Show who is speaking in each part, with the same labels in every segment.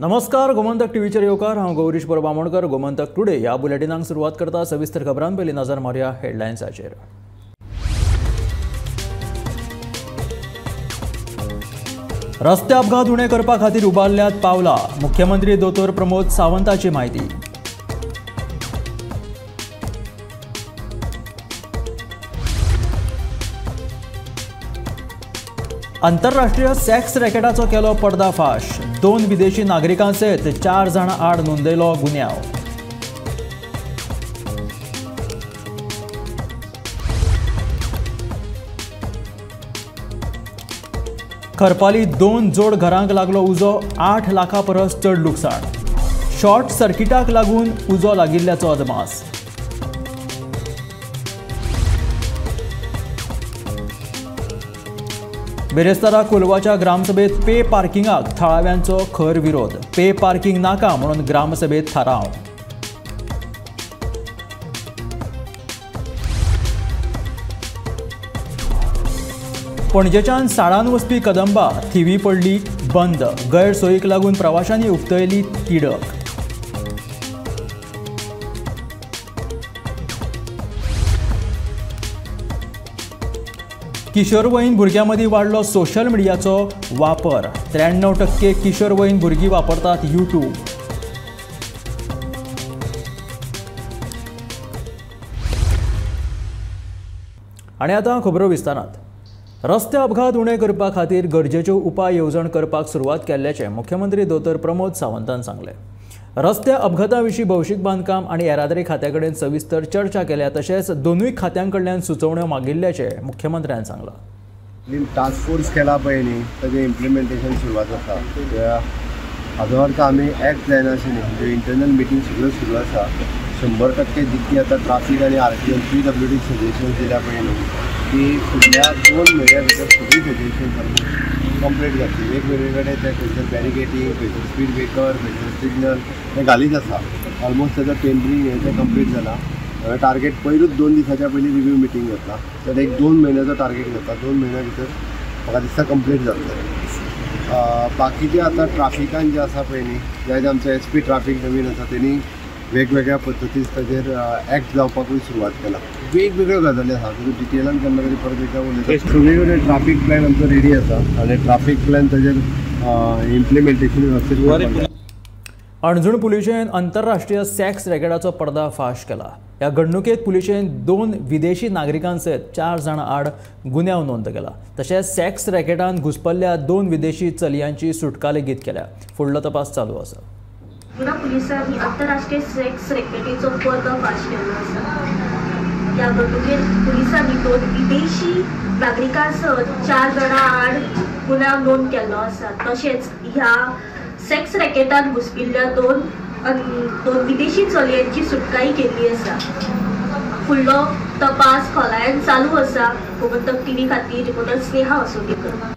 Speaker 1: नमस्कार, गोमंतक टीव्हीचेर येवकार। हांव गौरीश परबामोणकर। गोमंतक टुडे ह्या बुलेटिनाक सुरवात करता। सविस्तर खबरां पयलीं नजर मारया हेडलायन्साचेर। रस्ते अपघात उणे करपा खातीर उबारल्यात पावलां। मुख्यमंत्री दोतोर प्रमोद सावंताची म्हायती। आंतरराष्ट्रीय सेक्स रॅकेटाचो केलो पर्दाफाश। 2 विदेशी नागरिकांसयत 4 जाणां आड नोंदयलो गुन्यांव। खरपाली 2 जोड घरांक लागलो उजो। 8 लाखां परस चड लुकसाण। शॉर्ट सर्किटाक लागून उजो लागिल्ल्याचो अदमास। बेरेस्तारा कोलवाच्या ग्रामसभेत पे पार्किंगाक थळाव्यांचो खर विरोध। पे पार्किंग नाका म्हणून ग्रामसभेत थाराव। पणजेच्यान साडान वचपी कदंबा थिवी पडली बंद। गैरसोयीक लागून प्रवाशांनी उक्तयली तिडक। किशोरवयीन भुरग्यां वाडलो सोशल मिडियाचो वापर। 93% किशोरवयीन भुरगीं वापरतात यूट्यूब। आनी आतां खबरो विस्तारांत। रस्ते अपघात उणे करपा खातीर गरजेच्यो उपाय येवजण करपाक सुरवात केल्ल्याचें मुख्यमंत्री दोतोर प्रमोद सावंतान सांगलें। रस्ते अपघाता विशीं भौशीक बांदकाम आनी येरादारी खात्या कडेन सविस्तर चर्चा केल्या। तशेंच दोनूय खात्यां कडल्यान सुचोवण्यो मागिल्ल्याचें मुख्यमंत्र्यान सांगलां।
Speaker 2: टास्क फोर्स केला पळय न्ही, ताजें इम्प्लिमेंटेशन सुरवात जाता। हाजो अर्थ आमी एक्ट जायना अशें न्ही, म्हणजे इंटरनल मिटींग सगळ्यो सुरू आसा। 100% जितकी आतां ट्राफीक आनी आरटीओ PWD सजेशन्स दिल्या पळय न्ही, ती फुडल्या 2 म्हयन्या भितर सगळीं सजेशन्स कंप्लीट जातली। वेगवेगळे कडेन ते खंयसर बॅरिकेटींग, खंयसर स्पीड ब्रेकर, खंयसर सिग्नल हे घालीत आसा। ऑलमोस्ट ताजो टेंडरींग हे तें कंप्लीट जाला। टार्गेट पयलूच 2 दिसाच्या पयलीं रिव्यू मिटींग जाता, तर एक 2 म्हयन्याचो टार्गेट जाता। 2 म्हयन्या भितर म्हाका दिसता कंप्लीट जातलें। बाकीचे आतां ट्राफिकान जे आसा पळय न्ही, जे आमचे SP ट्राफीक नवीन आसा तेणी वेगवेगळ्या पद्दतीन ताजेर एक्ट जावपाकूय सुरवात केला। वेगवेगळ्यो गजाली आसा, तुमी डिटेलान केन्ना तरी परत एकदा उलयता। सगळे ट्राफीक प्लॅन आमचो रेडी आसा आनी ट्राफीक प्लॅन ताजेर इम्प्लिमेंटेशन व्यवस्थीत।
Speaker 1: अणजूण पुलिशेन आंतरराष्ट्रीय सेक्स रॅकेटाचो पर्दाफाश केला। ह्या घडणुकेत पुलिशेन 2 विदेशी नागरिकांसयत 4 जाणां आड गुन्यांव नोंद केला। तशेंच सेक्स रॅकेटान घुसपल्ल्या 2 विदेशी चलयांची सुटका लेगीत केल्या। फुडलो तपास चालू आसा।
Speaker 3: पुन्हा पुलिसांनी आंतरराष्ट्रीय सेक्स रॅकेटीचो पर्दाफाश केलो आसा। ह्या घडणुकेत पुलिसांनी 2 विदेशी नागरिकांसयत 4 जाणां आड गुन्यांव नोंद केलो आसा। तशेंच ह्या सेक्स रॅकेटान घुसपिल्ल्या 2 विदेशी चलयांची सुटकाय केल्ली आसा। फुडलो तपास खोलायेन चालू आसा। गोमंतक टीव्ही खातीर रिपोर्टर स्नेहा असोटीकर।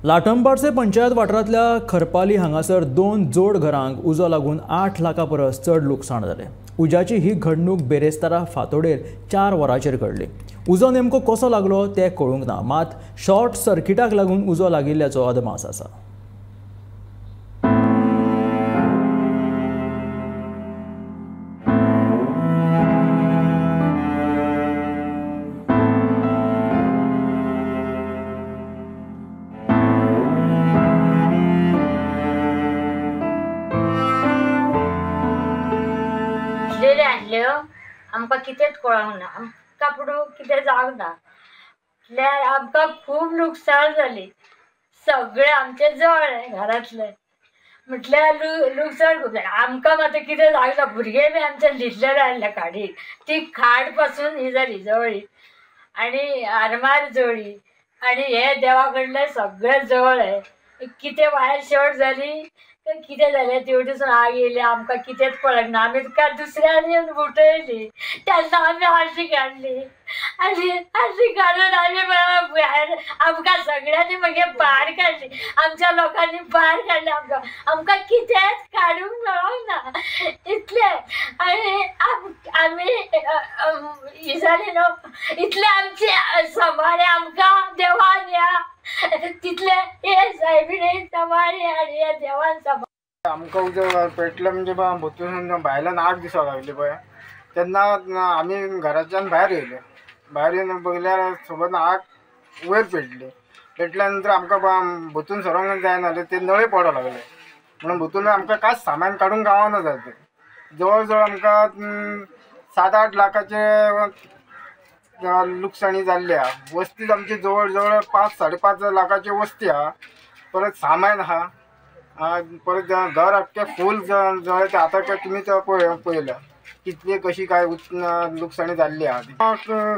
Speaker 1: लाटंबाडसे पंचायत वाठारांतल्या खरपाली हांगासर 2 जोड घरांक उजो लागून 8 लाखां परस चड लुकसाण जालें। उज्याची ही घडणूक बेरेस्तारा फांतोडेर 4 वरांचेर घडली। उजो नेमको कसो लागलो तें कळूंक ना, मात शॉर्ट सर्किटाक लागून उजो लागिल्ल्याचो अदमास आसा।
Speaker 4: आमकां कितेंच कळोंक ना, आमकां फुडें कितें जावंक ना। म्हटल्यार आमकां खूब लुकसाण जाली। सगळें आमचें जळ्ळें घरांतलें। म्हटल्यार लुकसाण खूब जालें। आमकां मात कितें जावंक ना, भुरगे बी आमचे न्हिदलेले आसले खाडीर। ती खाट पासून ही जाली जळ्ळी आनी आरमार जळ्ळी आनी हे देवा कडलें सगळें जळ्ळें। कितें वायर शॉर्ट जाली काय कितें जालें तेवटेसून आग येयली, आमकां कितेंच कळना ना। आमी तुका दुसऱ्यांनी येवन फुटयली, तेन्ना आमी हांशी काडली आनी हांशी काडून आमी भायर आमकां सगळ्यांनी मागीर भायर काडली। आमच्या लोकांनी भायर काडली आमकां। आमकां कितेंच काडूंक मेळोंक ना इतलें। आनी आमी ही जाली न्हू, इतलें आमचे सांबाळ्ळें आमकां देवान। या तितले हे सायबिणीन सांबाळ्ळें आनी हे देवान सांबाळ्ळें।
Speaker 5: आमकां उदक पेटलें म्हणजे भोतून भायल्यान आग दिसोंक लागली पळय तेन्ना आमी घराच्यान भायर येयले. भायर येवन बघल्यार सोबत आग वयर पेटल्या नंतर आमकां भोतून सरोंक जायना ते नळे पडोंक लागले म्हणून भोतून आमकां कांयच सामान काडूंक गावना जालें. जवळ जवळ आमकां 7-8 लाखाचे लुकसाणी जाल्ल्या. वस्ती आमची जवळ जवळ 5-5.5 लाखाची वस्ती आहा. परत सामान आहा. परत घर अख्खें फूल जळ्ळें ते आतां तुमी पळयल्या कितली कशी काय लुकसाणी जाल्ली आहा.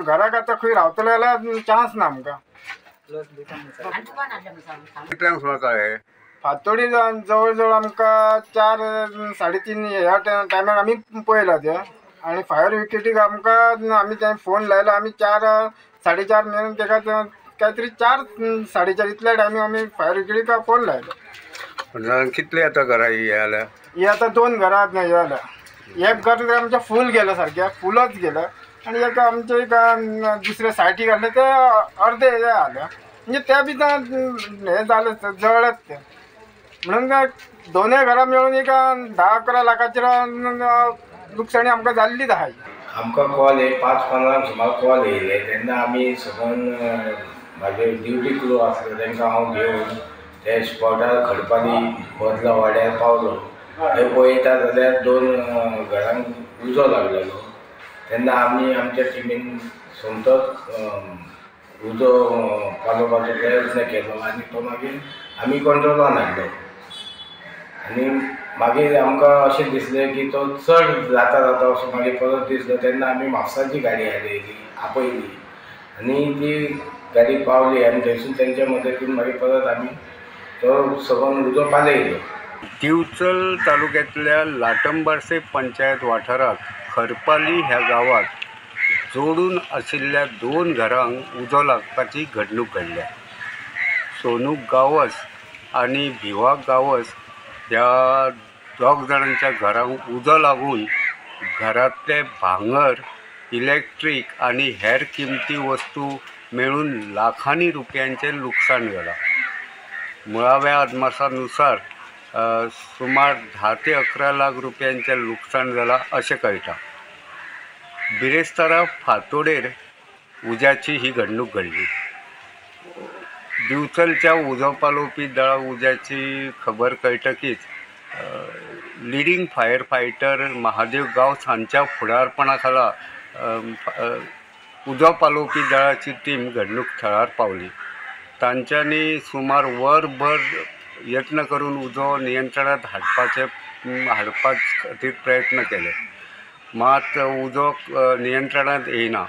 Speaker 5: घराक आतां खंय रावतले जाल्यार चान्स ना आमकां. फातोडी जवळ जवळ आमकां 4-3:30 ह्या टायमार आमी पळयला ते आनी फायर ब्रिगेडीक आमकां आमी थंय फोन लायलो. आमी 4-4:30 मेरेन ताका काय तरी 4-4:30 इतल्या टायमार आमी फायर ब्रिगेडीक फोन लायलो.
Speaker 2: कितले आता घरा हे जाल्या?
Speaker 5: ही आतां 2 घरां हे जाल्या. एक घर तर आमचें फूल गेलं सारकें फुलच गेलं आणि एक आमचे एक दुसऱ्या सायटीक घातले ते अर्धे हे जाले म्हणजे त्या बी हे झाले जळत ते म्हणून दोनूय घरां मिळून एक 10-11 लाखाची लुकसाणी आमकां जाल्लीच आहा.
Speaker 6: आमकां कॉल 5-15 सुमार कॉल येयले तेन्ना आमी सगळ्यान म्हाजे ड्युटी क्रू आसले तांकां हांव घेवन ते स्पॉटार खडपाली बदला वाड्यार पावलो. हे पळयता जाल्यार 2 घरांक उजो लागलेलो. तेन्ना आमी आमच्या टिमीन सोमतोच उजो पालोवपाचो प्रयत्न केलो आनी तो मागीर आमी कंट्रोलान हाडलो. आनी मागीर आमकां अशें दिसलें की तो चड जाता असो मागीर परत दिसलो. तेन्ना आमी म्हापसाची गाडी आपयली आनी ती गाडी पावली आनी थंयसून तेंच्या मदतीन मागीर परत आमी तो सगळो उजो पालयलो.
Speaker 7: दिवचल तालुक्यातल्या लाटंबारसे पंचायत वाठारात खरपाली ह्या गावात जोडून आशिल्ल्या 2 घरांक उजो लागपाची घडणूक घडल्या. सोनू गावस आणि भिवा गावस ह्या 2 जाणांच्या घरांक उजो लागून घरातले भांगर, इलेक्ट्रीक आणि हेर किमती वस्तू मेळून लाखांनी रुपयांचे लुकसाण जाला. मुळाव्या अदमासानुसार सुमार 10 ते 11 लाख रुपयांचे लुकसाण जाला अशें कळटा. बिरेस्तारा फातोडेर उज्याची ही घडणूक घडली. दिवचलच्या उजो पालोवपी दळा उज्याची खबर कळटकीच leading fire fighter Mahadev Gawas हांच्या फुडारपणा खाला उजो पालोवपी दळाची टीम घडणूक थळार पावली. तांच्यांनी सुमार वरभर यत्न करून उजो नियंत्रणात हाडपाचे खातीर प्रयत्न केले मात उजो नियंत्रणात येयना.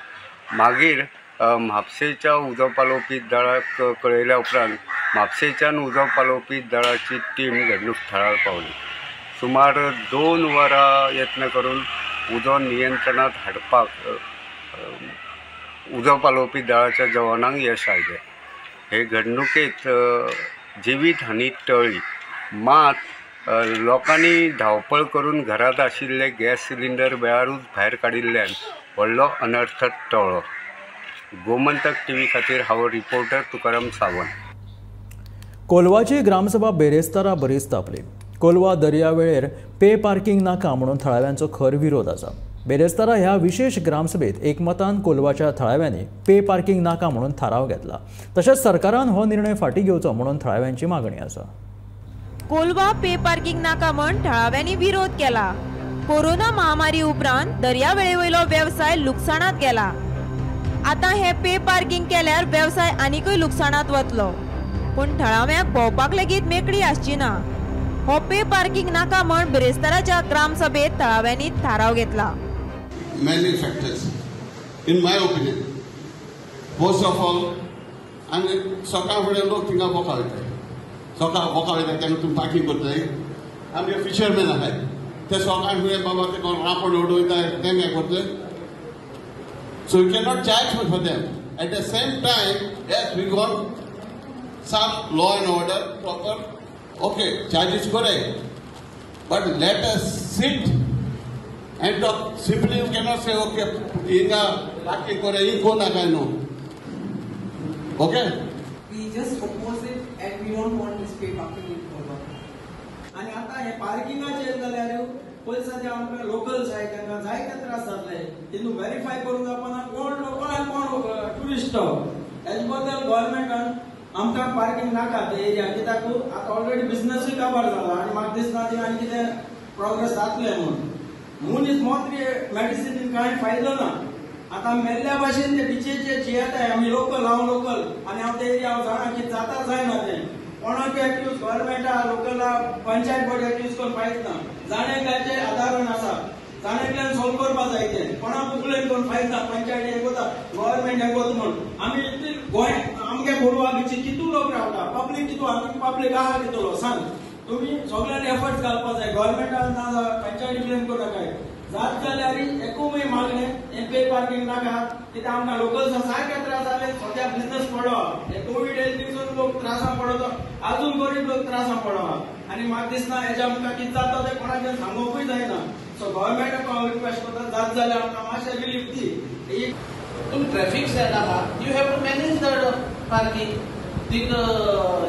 Speaker 7: मागीर म्हापशेच्या उजो पालोवपी दळाक कळयल्या उपरांत म्हापशेच्यान उजो पालोवपी दळाची टीम घडणूक थळार पावली. सुमार 2 वरां यत्न करून उजो नियंत्रणात हाडपाक उजो पालोवपी दळाच्या जवानांक यश आयलें. हे घडणुकेंत जिवीत हानी टळ्ळी मात लोकांनी धांवपळ करून घरांत आशिल्ले गॅस सिलिंडर वेळारूच भायर काडिल्ल्यान व्हडलो अनर्थ टळ्ळो. गोमंतक टीव्ही खातीर हांव रिपोर्टर तुकाराम सावंत.
Speaker 1: कोलवाची ग्रामसभा बेरेस्तारा बरीच तापली. कोलवा दर्यावेळेर पे पार्किंग नाका म्हणून थळाव्यांचो खर विरोध आसा. बेरेस्तारा ह्या विशेष ग्रामसभेत एकमतान कोलवाच्या थळाव्यांनी पे पार्किंग नाका म्हणून थाराव घेतला. तशेंच सरकारान हो निर्णय फाटीं घेवचो म्हणून थळाव्यांची मागणी आसा.
Speaker 8: कोलवा पे पार्किंग नाका म्हण थळाव्यांनी विरोध केला. कोरोना महामारी उपरांत दर्यावेळेवयलो वेवसाय लुकसाणात गेला. आता हे पे पार्किंग केल्यार वेवसाय आनीकय लुकसाणात वतलो. पूण थळाव्यांक भोंवपाक लेगीत मेकळी आसची ना. हो पे पार्किंग नाका म्हण बेरेस्ताराच्या ग्रामसभेत थळाव्यांनी थाराव घेतला.
Speaker 9: Many factors, in my opinion. First of all, आनी सकाळ फुडें लोक थिंगा वोका वयताय. सकाळ वोका वयताय तेन्ना तुमी पार्किंग करताय. आमचे फिशरमॅन आहाय ते सकाळ फुडें बाबा ते कोण रापड उडयताय तें हें करताय. So you cannot charge for them. At the same time, yes, we want some law and order, proper. Okay, charges correct. But let us sit and talk. Simply you cannot say, okay, inga parking kore, ingo na no. Okay?
Speaker 10: We just oppose it and we don't want this pay parking in Kolkata. आनी आतां हे पार्किंगाचे येयले जाल्यार पयस जे आमकां locals आहाय तांकां जायते त्रास जातले. तितून व्हेरीफाय करूंक जावपाना कोण लोकल आनी कोण ट्युरिस्ट. हेजे बद्दल गव्हर्मेंटान आमकां पार्किंग नाका ते एरिया, कित्याक आतां ऑलरेडी बिझनसूय काबार जाला आनी म्हाका दिसना ती आनी कितें प्रोग्रेस जातले म्हणून. मून इज मोर मेडिसिन कांय फायदो ना. आतां मेल्ल्या भाशेन ते बिचेचे जियेताय आमी लोकल, हांव लोकल आनी हांव ते एरिया हांव जाणा कितें जाता जायना तें. कोणाक एक्यूज गव्हर्मेंटा लोकला पंचायत बोर्ड एक्यूज करून फायद ना. जाणेकाचे आदारण आसा, जाणेकल्यान सॉल्व करपा जाय तें. कोणाक उकलेन करून फायद ना. पंचायत हे कोता, गव्हर्मेंट हे कोता म्हण. आमी इतली गोंय आमगे बोडवा बिची कितू लोक रावता, पब्लीक कितू आमी पब्लीक आहा कितलो सांग. तुमी सगळ्यांनी एफर्ट्स घालपा जाय. गव्हर्मेंटान ना पंचायती ब्लेम करनाकाय. जात जाल्यार एकूय मागणे हे पे पार्किंग नाका, कित्याक आमकां लोकल्स सारके त्रास जाले. सद्या बिझनस पडो हे कोवीड येयले दिसून लोक त्रासान पडतो, अजून गरीब लोक त्रासान पडो. आनी म्हाका दिसना हेजे आमकां कितें जाता तें कोणाचें सांगोवपूय जायना. सो गव्हर्मेंटाक हांव रिक्वेस्ट करता, जात जाल्यार आमकां मातशें रिलीफ दी.
Speaker 11: तुम ट्रॅफिक सेट आहा, you have to manage the parking. थिंग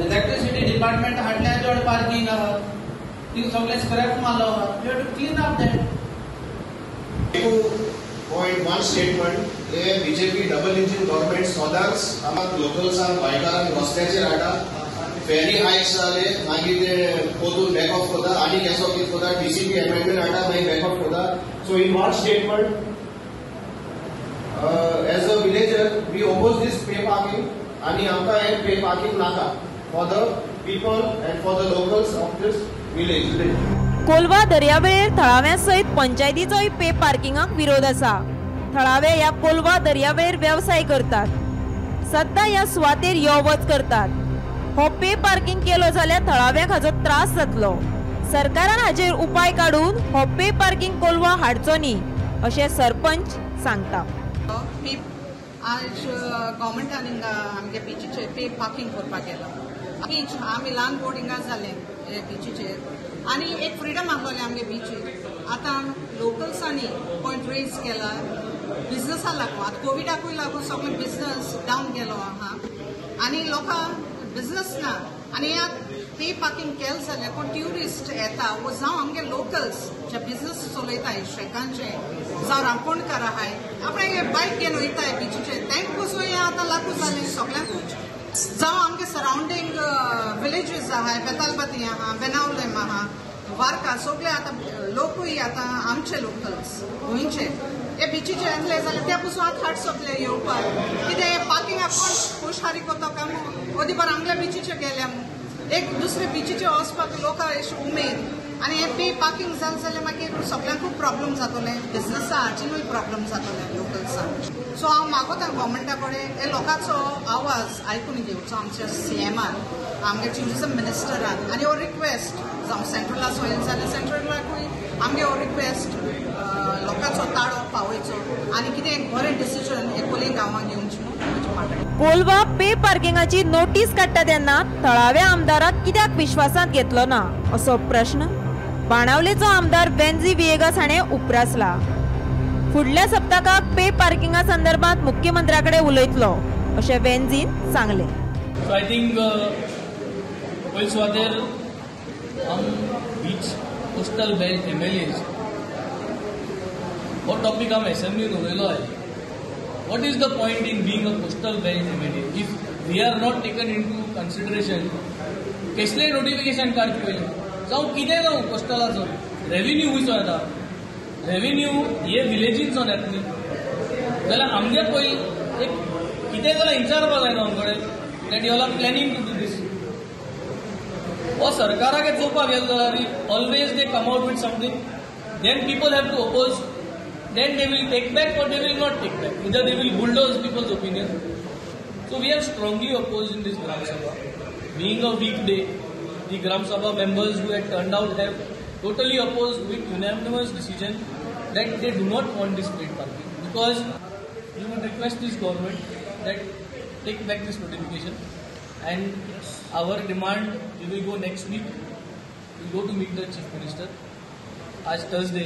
Speaker 11: इलेक्ट्रिसिटी डिपार्टमेंट हाडल्या चड पार्किंग आहा, थिंग सगळें स्क्रॅप मारलो आहा. You have to clean up that.
Speaker 12: Point one statement हे बीजेपी डबल इंजिन गव्हर्मेंट सदांच आमकां लोकल्सांक गोंयकारांक रस्त्याचेर हाडटा. फेरी हायक्स जाले मागीर ते पोतून बॅक ऑफ करता आनी केसो कितें करता, टीसीपी एमेंडमेंट हाडटा मागीर बॅक ऑफ करता. So in one statement as a villager we oppose this pay parking आनी आमकां हे पे पार्किंग नाका for the people and for the locals of this village.
Speaker 8: Colva दर्यावेळेर थळाव्या सयत पंचायतीचोय पे पार्किंगाक विरोध आसा. थळावे ह्या कोलवा दर्यावेळेर वेवसाय करतात, सद्दां ह्या सुवातेर यो वच करतात. हो पे पार्किंग केलो जाल्यार थळाव्यांक हाचो त्रास जातलो. सरकारान हाचेर उपाय काडून हो पे पार्किंग कोलवा हाडचो न्ही अशें सरपंच सांगता.
Speaker 13: आज गव्हर्मेंटान हिंगा आमगे बिचीचेर पे पार्किंग करपाक केला. बीच आमी ल्हान बोर्डिंगा जाले हे बिचीचेर आनी एक फ्रिडम आसलोलें आमगे बीचीर. आतां लोकल्सांनी पॉयंट रेज केला बिझनसा लागून. आतां कोविडाकूय लागून सगळें बिझनस डावन गेलो आहा आनी लोकांक बिझनस ना. आनी पे पार्किंग केलें जाल्यार कोण ट्युरिस्ट येता वो जावं आमगे लोकल्स जे बिझनस चलयताय शेकांचे जावं रांपोणकार आहाय आपणे बायक घेवन वयताय बिचीचेर तेंक पसून आतां लागू जालें सगळ्यांकूच. जावं आमगे सरावंडींग विलेजीस आहाय, बेतालबाती आहा, बेनावलेम आहा, वार्का सगळे आतां लोकूय आतां आमचे लोकल्स गोंयचे हे बिचीचे येतले जाल्यार ते पसून आतां हाड सोंपले येवपाक. कितें पार्किंगाक कोण खुशारी करता काय ओदी बार आमल्या बिचीचे गेल्या एक दुसरे बिचीचे वचपाक लोकां अशी उमेद. आनी हे पे पार्किंग जालें जाल्यार मागीर सगळ्यांक खूब प्रॉब्लम जातले, बिझनसा हाचेनूय प्रॉब्लम जातले लोकल्सांक. सो हांव मागोता गव्हर्मेंटा कडेन हे लोकांचो आवाज आयकून घेवचो आमच्या सीएमान, आमगे टुरिझम मिनिस्टरान. आनी हो रिक्वेस्ट जावं सेंट्रलाक वयले जाल्यार सेंट्रलाकूय आमगे हो रिक्वेस्ट लोकांचो ताळो पावयचो आनी कितें एक बरें डिसिजन एकोले गांवांक घेवचें म्हजे मागणी.
Speaker 8: कोलवा पे पार्किंगाची नोटीस काडटा तेन्ना थळाव्या आमदाराक कित्याक विश्वासांत घेतलो ना असो प्रश्न बाणावलेचो आमदार वेन्झी विएगास हाणें उपरासला. फुडल्या सप्तकाक पे पार्किंगा संदर्भात मुख्यमंत्र्याकडे उलयतलो अशें वेन्झीन सांगलें.
Speaker 14: सो आय थिंक पयले सुवातेर बीच कोस्टल बेल्ट एमएलएज हो टॉपिक हांव एसेंब्लीन उलयलो आहे. What is the point in being a coastal belt MLA if we are not taken into consideration? कसले नोटिफिकेशन काडचे पयलीं जावं कितें जावं कोस्टलाचो रेव्हेन्यू खंयचो येता, रेव्हेन्यू हे विलेजींतसून येता न्ही जाल्यार आमगे पयलीं एक कितें जाल्यार विचारपाक जाय आमचे कडेन that you are planning to do this. हो सरकाराक चोवपाक गेलो जाल्यार always they come out with something, then people have to oppose. Then they will take back or they will not take back. Either they will bulldoze people's opinion. So we are strongly opposed in this Gram Sabha. Being a weekday, the Gram Sabha members who had turned out have totally opposed with unanimous decision that they do not want this paid parking. Because we would request this government that take back this notification and our demand, we will go next week. We will go to meet the Chief Minister. आज Thursday,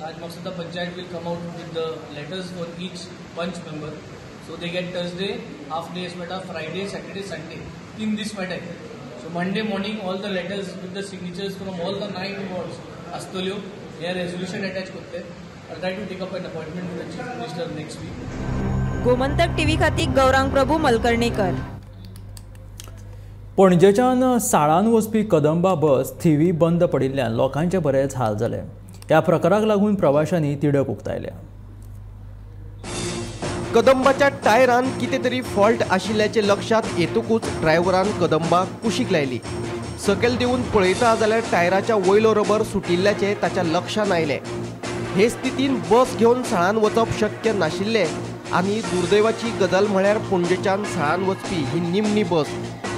Speaker 14: आज Maksada Panchayat will come out with the letters for each punch member. So they get Thursday, half day is meta, Friday, Saturday, Sunday. 3 this meta. So Monday morning all the letters with the signatures from all the 9 wards astolio हे resolution attach करते. I'll try to take up an appointment with the Chief Minister next week.
Speaker 8: Gomantak TV खातीर गौरांग प्रभू मलकर्णीकर.
Speaker 1: पणजेच्यान साळान वचपी कदंबा बस थिवी बंद पडिल्ल्यान लोकांचे बरेच हाल जाले. ह्या प्रकाराक लागून प्रवाशांनी तिडक उक्तायल्या.
Speaker 15: कदंबाच्या टायरान कितें तरी फॉल्ट आशिल्ल्याचे लक्षात येतकूच ड्रायव्हरान कदंबा कुशीक लायली. सकयल देऊन पळयता जाल्यार टायराच्या वयलो रबर सुटिल्ल्याचे ताच्या लक्षात आयले. हे स्थितीन बस घेवन साळान वचप शक्य नाशिल्ले आनी दुर्दैवाची गजाल म्हळ्यार पणजेच्यान साळान वचपी ही निमणी बस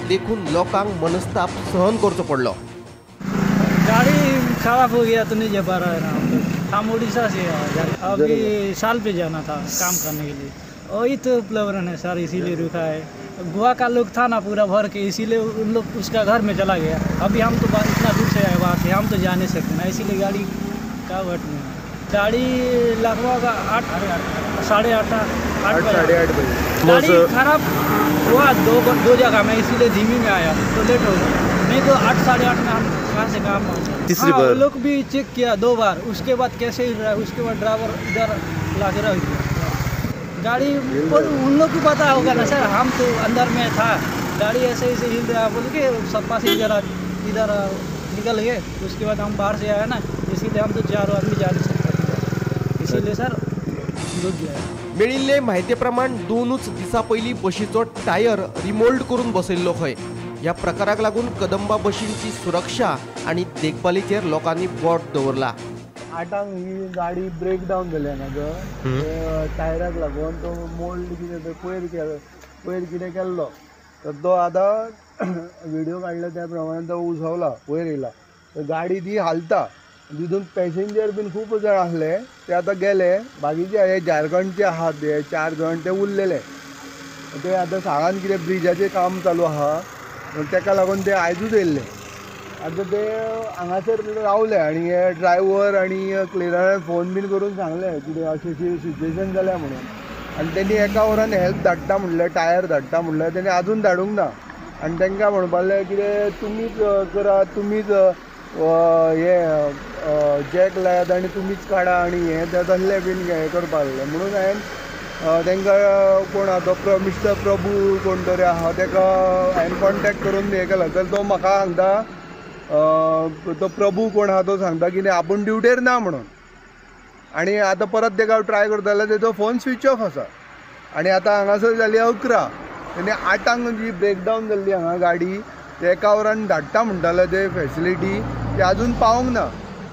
Speaker 15: देखून लोकांक मनस्ताप सहन करचो पडलो.
Speaker 16: गाड़ी खराब हो गया तो नहीं जा पा रहा है ना. हम उड़ीसा से अभी साल पे जाना था काम करने के लिए. वही तो प्रॉब्लम है सर, इसीलिए रुका है. गोवा का लोग था ना पूरा भर के, इसीलिए उन लोग उसका घर में चला गया. अभी हम तो इतना दूर से आए वहाँ से, हम तो जा नहीं सकते ना, इसीलिए गाड़ी का वट में गाड़ी लगभग 8:30 बजे गाड़ी खराब हुआ दो जगह में, इसीलिए धीमी में आया तो लेट हो गया. नहीं तो 8 साढ़े 8 में हम कहाँ से काम तीसरी बार लोग भी चेक किया 2 बार, उसके बाद कैसे ही रहा. उसके बाद ड्राइवर इधर ला के रहा गाड़ी पर. उन लोग को पता होगा ना सर, हम तो अंदर में था, गाड़ी ऐसे ऐसे हिल रहा बोल के सपा से इधर निकल गए. उसके बाद हम बाहर से आए ना, इसीलिए हम तो 4 आदमी जा नहीं सकते, इसीलिए सर लोग गया.
Speaker 15: मेळिल्ले म्हायती प्रमाण 2च दिसा पयलीं बशीचो टायर रिमोल्ड करून बसयल्लो खंय. ह्या प्रकाराक लागून कदंबा बशींची सुरक्षा आनी देखभालीचेर लोकांनी बोट दवरला.
Speaker 2: 8 ही गाडी ब्रेक डावन जाल्या ना गो, टायराक लागून तो मोल्ड कितें पयर कितें केल्लो तर तो आतां व्हिडिओ काडला त्या प्रमाणे तो उजवला वयर येयला. गाडी ती हालता. तितून पॅसेंजर बीन खूब जण आसले, ते आतां गेले. बाकीचे हे झारखंडचे आहात हे 4 जण ते उरलेले. ते आतां साळान कितें ब्रिजाचें काम चालू आहा, तेका लागून ते आयजूच येयल्ले. आतां ते हांगासर रावले आनी हे ड्रायव्हर आनी क्लिनरान फोन बीन करून सांगले कितें अशी सिच्युएशन जाल्या म्हणून. आनी तेणी एका वरान हेल्प धाडटा म्हणलें, टायर धाडटा म्हणलें, तेणी आजून धाडूंक ना. आनी तांकां म्हणपालें कितें तुमीच करा, तुमीच हे जॅक लायात आनी तुमीच काडा आनी हें तें तसलें बीन हें करपा लागलें. म्हणून हांवें तांकां कोण आहा तो मिस्टर प्रभू कोण तरी आहा ताका हांवें कॉन्टेक्ट करून हें केलो. तर तो म्हाका सांगता, तो प्रभू कोण आहा तो सांगता की आपूण ड्युटेर ना म्हणून. आनी आतां परत ताका ट्राय करता जाल्यार तेजो फोन स्विच ऑफ आसा. आनी आतां हांगासर जाली 11. तेणी 8 जी ब्रेकडावन जाल्ली हांगा गाडी, ते एका वरान धाडटा म्हणटाले ते फॅसिलिटी, ते आजून पावूंक ना.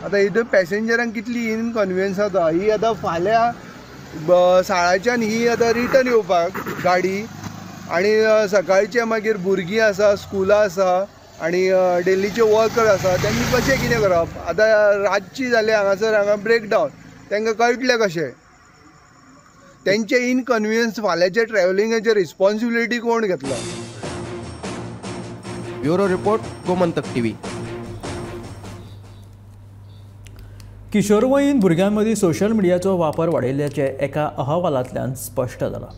Speaker 2: आतां हितून पॅसेंजरांक कितली इनकन्विनियन्स जाता. ही आतां फाल्यां साळाच्यान ही आतां रिटर्न येवपाक गाडी, आनी सकाळचे मागीर भुरगीं आसा, स्कुलां आसा आनी डेलीचे वर्कर आसा, तेंनी कशें कितें करप. आतां रातची जाली हांगा ब्रेकडावन, तांकां कळटलें कशें. तेंचे इनकन्विनियन्स फाल्यांचे ट्रॅव्हलिंगाची रिस्पॉन्सिबिलिटी कोण घेतलो.
Speaker 15: Bureau report, Gomantak TV.
Speaker 1: किशोरवयीन भुरग्यांमदीं सोशल मिडियाचो वापर वाडयिल्ल्याचे एका अहवालांतल्यान स्पश्ट जालां.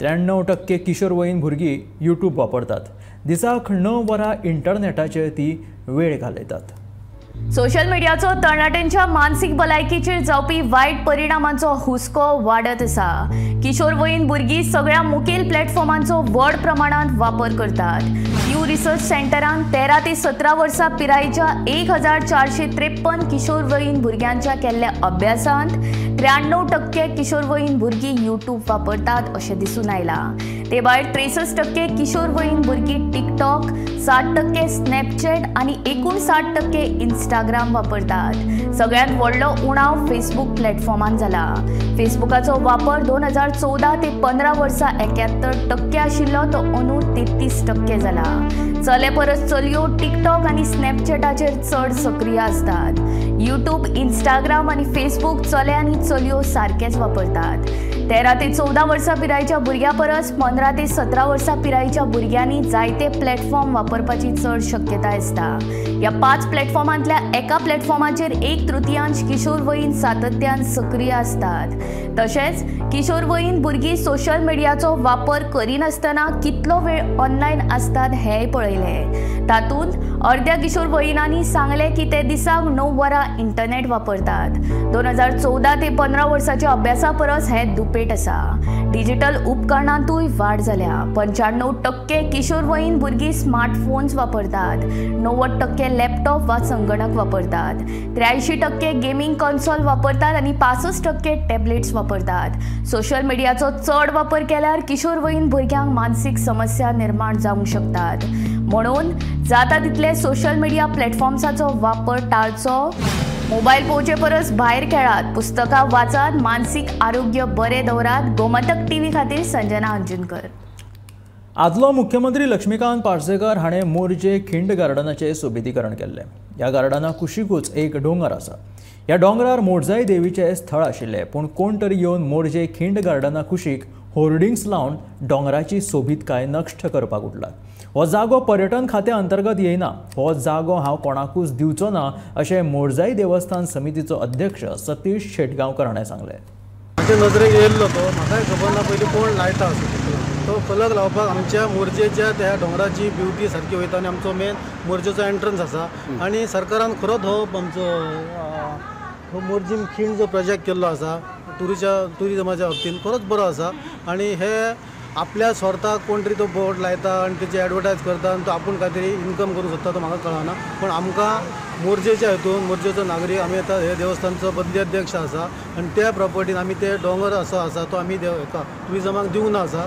Speaker 1: 93% किशोरवयीन भुरगीं यूट्यूब वापरतात. दिसाक 9 वरां इंटरनेटाचेर ती वेळ घालयतात.
Speaker 17: सोशल मिडियाचो तरणाट्यांच्या मानसीक भलायकेचेर जावपी वायट परिणामांचो हुस्को वाडत आसा. किशोरवयीन भुरगीं सगळ्या मुखेल प्लॅटफॉर्मांचो व्हड प्रमाणांत वापर करतात. यू रिसर्च सेंटरान 13 ते 17 वर्सां पिरायेच्या 1453 किशोरवयीन भुरग्यांच्या केल्ल्या अभ्यासांत 93% किशोरवयीन भुरगीं यूट्यूब वापरतात अशें दिसून आयलां. ते भायर 63% किशोरवयीन भुरगीं टिकटॉक, 60% स्नॅपचॅट आनी 59% इंस्टाग्राम वापरतात. सगळ्यांत व्हडलो उणाव फेसबूक प्लॅटफॉर्मान जाला. फेसबुकाचो वापर 2014 ते 15 वर्सां 71% आशिल्लो तो अंदू 33% जाला. चले परस चलयो टिकटॉक आनी स्नॅपचॅटाचेर चड सक्रिय आसतात. यूट्यूब, इंस्टाग्राम आनी फेसबूक चले आनी चलयो सारकेच वापरतात. 13 ते 14 वर्सां पिरायेच्या भुरग्यां परस 15 ते 17 वर्सां पिरायेच्या भुरग्यांनी जायते प्लॅटफॉर्म वापरपाची चड शक्यताय आसता। ह्या 5 प्लॅटफॉर्मांतल्या एका प्लॅटफॉर्माचेर 1/3 किशोरवयीन सातत्यान सक्रिय आसतात। तशेंच किशोरवयीन भुरगीं सोशल मिडियाचो वापर करिनासतना कितलो वेळ ऑनलायन आसतात हेंय पळयलें। तातूंत अर्द्या किशोरवयीनांनी सांगले की ते दिसाक 9 वरां इंटरनेट वापरतात। 2014 ते 15 वर्साच्या अभ्यासा परस हें दुपेट आसा। डिजिटल उपकरणांतूय वाड जाल्या। 95% किशोरवयीन भुरगीं स्मार्टफोन्स वापरतात। 90% लॅपटॉप वा संगणक वापरतात। 83% गेमिंग कन्सोल वापरतात आनी 65% टॅबलेट्स वापरतात। सोशल मिडियाचो चड वापर केल्यार किशोरवयीन भुरग्यांक मानसीक समस्या निर्माण जावंक शकतात। म्हणून जाता तितले सोशल मिडिया प्लॅटफॉर्म्साचो वापर टाळचो। मोबाईल पळोवचे परस भायर खेळात, पुस्तकां वाचात, मानसीक आरोग्य बरें दवरात। गोमंतक टीव्ही खातीर संजना अंजुनकर।
Speaker 1: आदलो मुख्यमंत्री लक्ष्मीकांत पार्सेकर हाणें मोरजे खिंड गार्डनाचें सोबितीकरण केल्लें। ह्या गार्डनाक कुशीकूच एक डोंगर आसा। ह्या डोंगरार मोरजाई देवीचें स्थळ आशिल्लें, पूण कोण तरी येवन मोरजे खिंड गार्डना कुशीक होर्डिंग्स लावन डोंगराची सोबीतकाय नश्ट करपाक उठला। हो जागो पर्यटन खात्या अंतर्गत येयना। हो जागो हांव कोणाकूच दिवचो ना अशें मोरजाई देवस्थान समितीचो अध्यक्ष सतीश शेटगांवकर हाणें सांगलें।
Speaker 18: म्हाज्या नजरेक येयल्लो तो, म्हाकाय खबर ना पयलीं कोण लायता असो तो फलक लावपाक आमच्या मोरजेच्या त्या डोंगराची ब्युटी सारकी वयता आनी आमचो मेन मोरजेचो एंट्रन्स आसा। आनी सरकारान खरोच हो आमचो मोरजीम खिंड जो प्रोजेक्ट केल्लो आसा टुरिजमाच्या बाबतीन खरोच बरो आसा। आनी हे आपल्या स्वार्थाक कोण तरी तो बोर्ड लायता आनी तेची एडवर्टायज करता आनी तो आपूण काय तरी इनकम करूंक सोदता तो म्हाका कळना। पण आमकां मोरजेच्या हितून मोरजेचो नागरीक आमी आतां हे देवस्थानचो बदली अध्यक्ष आसा आनी त्या प्रॉपर्टीन आमी ते डोंगर असो आसा तो आमी टुरिजमाक दिवना आसा।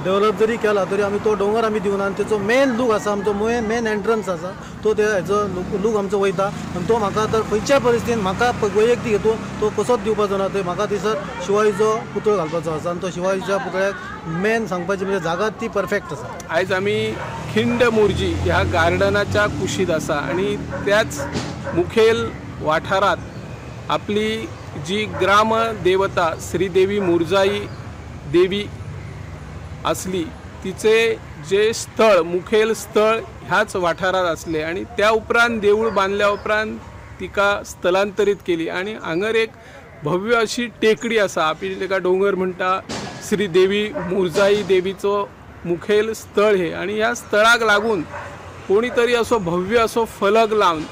Speaker 18: डेव्हलप जरी केला तरी आमी तो डोंगर आमी दिवना आनी तेचो मेन लूक आसा आमचो मेन एंट्रन्स आसा तो ते हेचो लूक आमचो वयता। आनी तो म्हाका तर खंयच्या परिस्थितीन म्हाका वैयक्तीक हेतून तो कसोच दिवपाचो ना। तो म्हाका दिसता शिवाजीचो पुतळो घालपाचो आसा आनी तो शिवाजीच्या पुतळ्याक मेन सांगपाची म्हणजे जागा ती परफेक्ट आसा।
Speaker 19: आयज आमी खिंड मोरजी ह्या गार्डनाच्या कुशीत आसा आनी त्याच मुखेल वाठारात आपली जी ग्राम देवता श्रीदेवी मोरजाई देवी असली तिचे जे स्थळ मुखेल स्थळ ह्याच वाठारात असले आणि त्या उपरांत देऊळ बांधल्या उपरांत तिका स्थलांतरीत केली आणि हांगर एक भव्य अशी टेकडी आसा आमी तेका डोंगर म्हणटा श्रीदेवी मोरजाई देवीचो मुखेल स्थळ हे आणि ह्या स्थळाक लागून कोणी तरी असो भव्य असो फलक लावन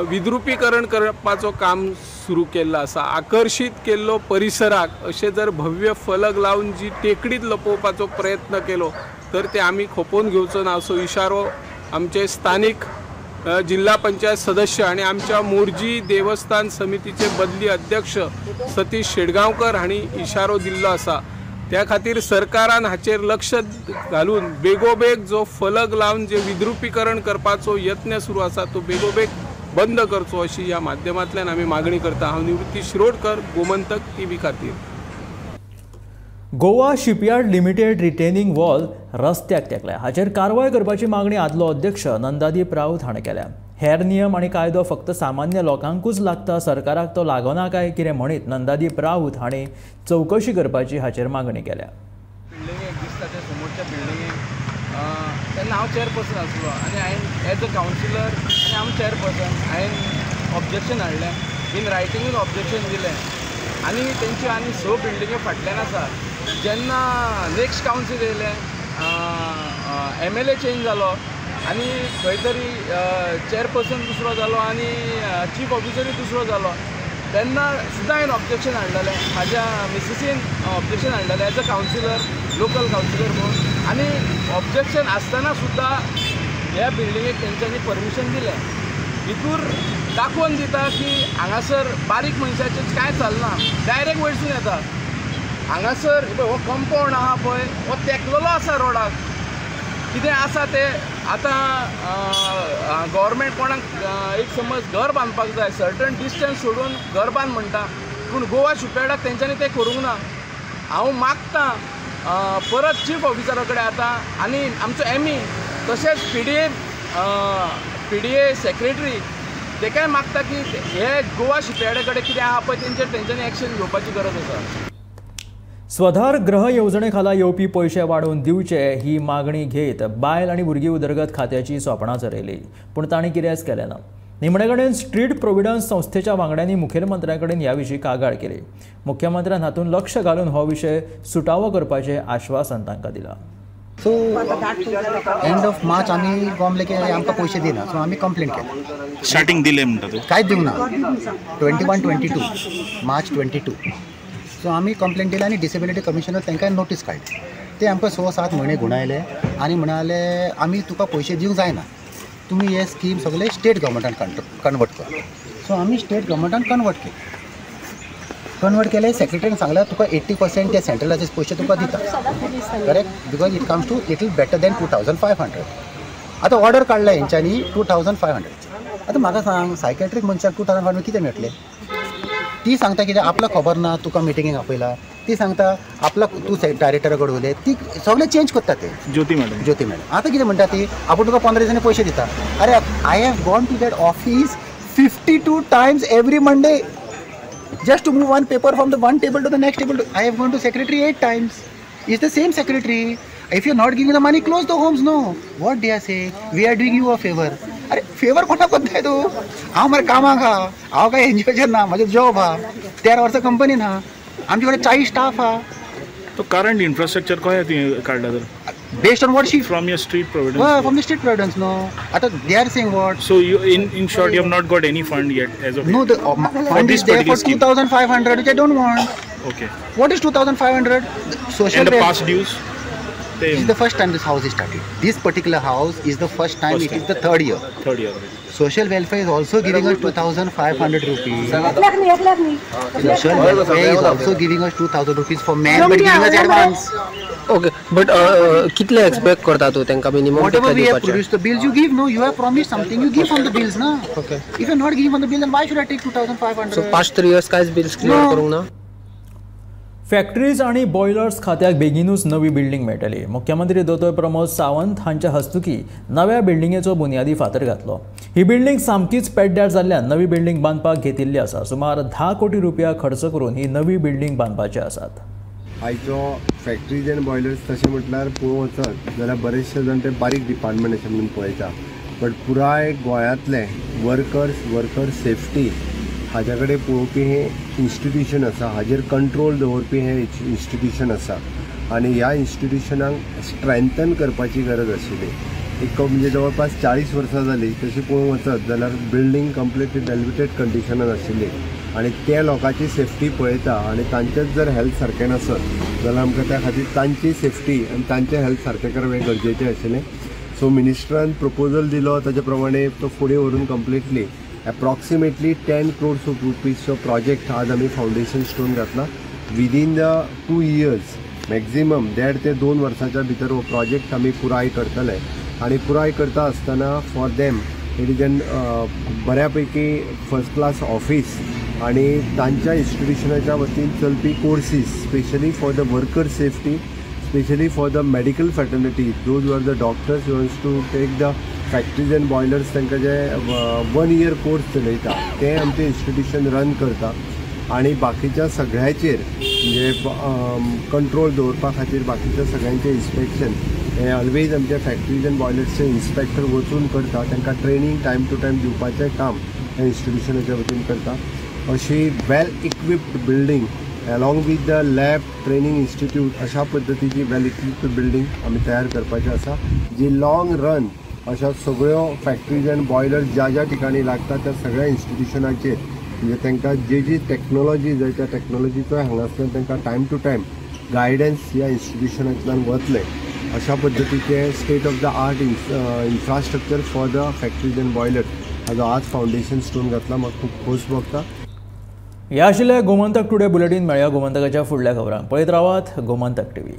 Speaker 19: विद्रुपीकरण करपाचो काम सुरू केल्लो आसा। आकर्षित केल्लो परिसराक अशे जर भव्य फलक लावन जी टेकडीत लपोवपाचो प्रयत्न केलो तर ते आमी खोपोवन घेवचो ना असो इशारो आमचे स्थानिक जिल्हा पंचायत सदस्य आणि आमच्या मोरजी देवस्थान समितीचे बदली अध्यक्ष सतीश शेटगांवकर हांणी इशारो दिल्लो आसा। त्या खातीर सरकारान हाचेर लक्ष घालून बेगोबेग जो फलक लावन जे विद्रुपीकरण करपाचो यत्न सुरू आसा तो बेगोबेग बंद करचो अशी ह्या माध्यमांतल्यान आमी मागणी करता। हांव निवृत्ती शिरोडकर, गोमंतक टीव्ही खातीर।
Speaker 1: Goa shipyard limited retaining wall रस्त्याक तेंकल्या, हाचेर कारवाय करपाची मागणी आदलो अध्यक्ष नंदादीप राऊत हाणें केल्या। हेर नियम आनी कायदो फक्त सामान्य लोकांकूच लागता, सरकाराक तो लागना काय कितें म्हणीत नंदादीप राऊत हांणी चवकशी करपाची हाचेर मागणी केल्या।
Speaker 20: बिल्डिंगेक दिसता ते समोरच्या बिल्डिंगेक तेन्ना हांव चेअरपर्सन आसलो आनी हांवें एज अ कावन्सिलर आनी हांव चेअरपर्सन हांवें ऑब्जेक्शन हाडलें इन रायटिंगून ऑब्जेक्शन दिलें आनी तेंच्यो आनी 6 बिल्डिंग्यो फाटल्यान आसा। जेन्ना नेक्स्ट कावन्सील येयलें MLA चेंज जालो आनी खंय तरी चेअरपर्सन दुसरो जालो आनी चीफ ऑफिसरूय दुसरो जालो तेन्ना सुद्दां हांवें ऑब्जेक्शन हाडलेलें, म्हाज्या मिसेसीन ऑब्जेक्शन हाडलेलें as a councillor local councillor म्हणून आनी ऑब्जेक्शन आसतना सुद्दां ह्या बिल्डिंगेक तेंच्यांनी परमिशन दिलें। भितूर दाखोवन दिता की हांगासर बारीक मनशाचें कांय चलना, डायरेक्ट वयरसून येता। हांगासर हो कंपाउंड आहा पळय हो तेंकलेलो आसा रोडाक, कितें आसा ते आतां गव्हर्मेंट कोणाक एक समज घर बांदपाक जाय सर्टन डिस्टन्स सोडून घर बांद म्हणटा पूण गोवा शिपयार्डाक तेंच्यांनी तें करूंक ना। हांव मागतां परत चीफ ऑफिसरा कडेन आतां आनी आमचो ME तशेंच PDA सेक्रेटरी तेकाय मागता की हे गोवा शिपयार्डा कडेन कितें आहा पळय तेंचेर तेंच्यांनी एक्शन घेवपाची गरज आसा।
Speaker 1: स्वधार गृह येवजणेखाला येवपी पैसे वाडोवन दिवचे ही मागणी घेत बायल आनी भुरगीं उदरगत खात्याची सोपणां चरयली, पूण तांणी कितेंच केलें ना. निमणे कडेन स्ट्रीट प्रोविडन्स संस्थेच्या वांगड्यांनी मुखेलमंत्र्या कडेन ह्या विशीं कागाळ केली. मुख्यमंत्र्यान हातूंत लक्ष घालून हो विशय सुटावो करपाचें आश्वासन तांकां दिलां.
Speaker 21: सो एंड ऑफ मार्च आम्ही गॉमले की आमकां पैसे दिना, सो आम्ही कंप्लेंट केली.
Speaker 22: स्टार्टिंग दिले म्हणटा तूं?
Speaker 21: कांयच दिवना. 21-22 मार्च 22. सो आम्ही कंप्लेंट दिली आणि डिसेबिलिटी कमिशनर तांकां नोटीस काडली. ते आमकां 6-7 म्हयने घुणायले आनी म्हणाले आमी तुका पैसे दिवंक जायना, तुमी हे स्कीम सगळे स्टेट गव्हर्मेंटान कन्वर्ट कर. सो आमी स्टेट गव्हर्मेंटान कन्वर्ट केले. सेक्रेटरीन सांगला तुका 80% ते सेंट्रलाचे पैसे तुका दिता, correct, because it comes to little better than 2500. आतां ऑर्डर काडला हेंच्यांनी 2500. आतां म्हाका सांग, सायकॅट्रीक मनशाक 2500 कितें मेळटलें? ती सांगता कितें आपल्याक खबर ना, तुका मिटिंगेक आपयला. ती सांगता आपल्याक तूं डायरेक्टरा कडेन उलय, ती सगळें चेंज करता. ते ज्योती मॅडम आतां कितें म्हणटा ती, आपूण तुका 15 दिसांनी पैसे दिता. अरे I have gone to that office 52 times every Monday just to move one paper from the one table to the next table. I have gone to secretary 8 times. It's the same secretary. If you're not giving the money, close the homes. No, what they are saying, we are doing you a favor. अरे favour कोणाक करताय तू? हांव मरे कामाक हा, हांव काय एनजीओचेर ना, म्हजो जॉब हा, 13 वर्सां कंपनीन हा, आमचे कडेन 40 स्टाफ हा.
Speaker 22: तो करंट इन्फ्रास्ट्रक्चर कशें तुवें काडला तर?
Speaker 21: Based on what she
Speaker 22: from your street providence?
Speaker 21: From the street providence, no. Ata they are saying what?
Speaker 22: So you in short you have not got any fund yet as of
Speaker 21: no, the fund is there for 2500, which I don't want.
Speaker 22: Okay.
Speaker 21: What is 2500? Social
Speaker 22: and the past dues?
Speaker 21: This is the first time this house is started. This particular house is the first time. It is the third year. Social welfare is also giving us 2500 rupees. Social welfare is also giving us 2000 rupees for men, but giving us advance.
Speaker 23: Okay, but कितले expect करता तू त्यांका minimum?
Speaker 21: Whatever we have produced the bills, you give. No, you have promised something. You give from the bills, na.
Speaker 23: Okay.
Speaker 21: If you are not giving from the bill, then why should I take 2500?
Speaker 23: So past 3 years कायच bills clear करूंक ना?
Speaker 1: Factories आणि boilers खात्याक बेगीनूच नवी building मेळटली. मुख्यमंत्री दोतोर प्रमोद सावंत हांच्या हस्तुकी नव्या बिल्डिंगेचो बुनयादी फातर घातलो. ही बिल्डिंग सामकीच पेड्ड्यार जाल्ल्यान नवी बिल्डिंग बांदपाक घेतिल्ली आसा. सुमार 10 कोटी रुपया खर्च करून ही नवी बिल्डिंग बांदपाची आसात.
Speaker 2: आयचो फॅक्टरीज एंड बॉयलर्स तशें म्हटल्यार पळोवंक वचत जाल्यार बरेचशे जाण ते बारीक डिपार्टमेंट अशें म्हणून पळयता, बट पुराय गोंयांतले वर्कर सेफ्टी हाजे कडेन पळोवपी हें इन्स्टिट्यूशन आसा, हाजेर कंट्रोल दवरपी हें इन्स्टिट्यूशन आसा आनी ह्या इन्स्टिट्यूशनाक स्ट्रेंथन करपाची गरज आशिल्ली. एक म्हणजे जवळपास 40 वर्सां जालीं तशी पळोवंक वचत जाल्यार बिल्डींग कंप्लिटली डेलिबिटेड कंडिशनान आशिल्ली आनी त्या लोकांची सेफ्टी पळयता आनी तांचेच जर हेल्थ सारकें नसत जाल्यार आमकां त्या खातीर तांची सेफ्टी आनी तांचें हेल्थ सारकें करप गरजेचें आशिल्लें. सो मिनिस्टरान प्रपोजल दिलो ताचे प्रमाणे तो फुडें व्हरून completely approximately 10 crores of rupees project आज आम्ही फाउंडेशन स्टोन घातला. विदीन द 2 years मॅक्झिमम 1.5 ते 2 वर्सांच्या भितर हो प्रोजेक्ट आम्ही पुराय करतले आणि पुराय करता आसतना for them it is an बऱ्यापैकी फर्स्ट क्लास ऑफिस आणि तांच्या इन्स्टिट्यूशनाच्या वतीन चलपी courses specially for the worker safety, specially for the medical fraternity, those were the doctors wants to take the factories and boilers तांकां जे 1 year कोर्स चलयता ते आमचें इन्स्टिट्यूशन रन करता आणि बाकीच्या सगळ्याचेर म्हणजे कंट्रोल दवरपा खातीर बाकीच्या सगळ्यांचें इन्स्पेक्शन हें ऑलवेज आमच्या फॅक्टरीज एंड बॉयलर्सचे इन्स्पेक्टर वचून करता. तांकां ट्रेनींग टायम टू टायम दिवपाचें काम ह्या इन्स्टिट्यूशनाच्या वतीन करता. अशी well equipped building along with the lab training institute अशा पद्दतीची वेल इक्विप्ड बिल्डींग आमी तयार करपाची आसा जी लाँग रन अशा सगळ्यो फॅक्टरीज एंड बॉयलर्स ज्या ज्या ठिकाणी लागतात त्या सगळ्या इन्स्टिट्यूशनाचेर म्हणजे तांकां जी टेक्नॉलॉजी जाय त्या टेक्नॉलॉजीचो हांगासल्यान तांकां टायम टू टायम गायडन्स ह्या इन्स्टिट्यूशनांतल्यान वतले अशा पद्दतीचे state of the art infrastructure for the factories and boilers हाजो आज फाउंडेशन स्टोन घातला. म्हाका खूब खोस भोगता.
Speaker 1: ह्या आशिल्लें गोमंतक टुडे बुलेटीन. मेळया गोमंतकाच्या फुडल्या खबरांक. पळयत रावात गोमंतक TV.